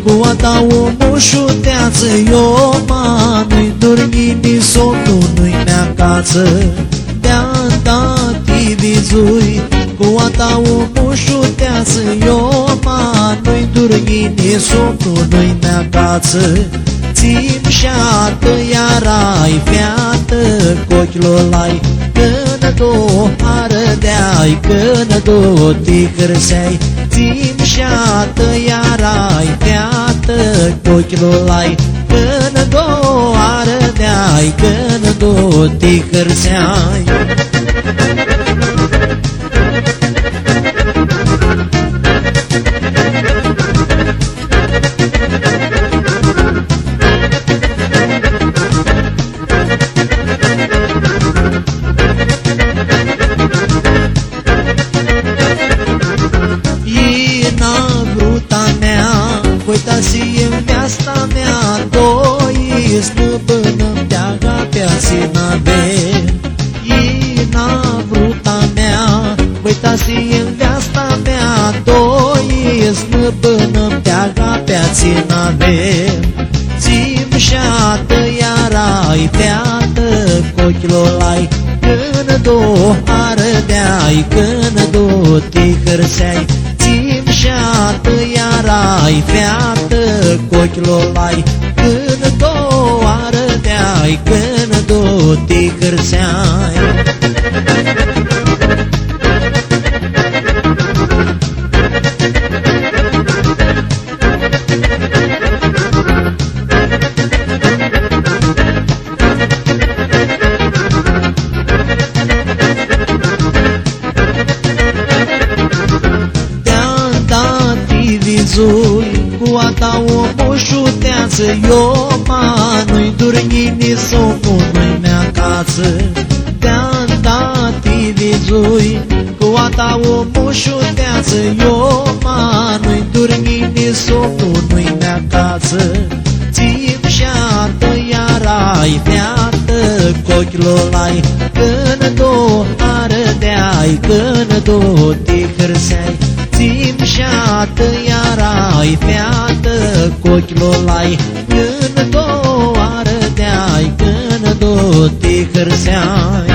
Cu a ta o moșuteață, eu nu-i dormi, ni somnul nu-i mea casă. Te-am dat vizui, cu a ta o moșuteață, eu nu-i dormi, ni somnul nu-i mea casă. Țin șată, iar ai fiată, cochilor lai, când două arădeai, când două te hărseai. Țin șată, iar ai fiată, cochilor lai, când două arădeai, când două te hărseai. Uitați-mi asta mea, doi stăpână-mi te-aga pe-a nave. Ina vruta mea, uitați-mi asta mea, doi stăpână-mi te-aga pe-a nave. Țim șată, iar ai fiată, cochilor lai, când două arădeai, când două te hărseai. Țim șată, iar ai fiată, cochilor lai, când două arădeai, când două te hărseai. Cu a ta o moșuteață, eu nu-i dormi, ni somnul nu-i mea casă. Te-am dat vizui, cu a ta o moșuteață, eu nu-i dormi, ni somnul nu-i mea casă. Țin șată, iar ai fiată, cochilor lai, când două arădeai, când două te hărseai. Țin șată, iar ai fiată, cochilor lai, când două arădeai, când două te hărseai.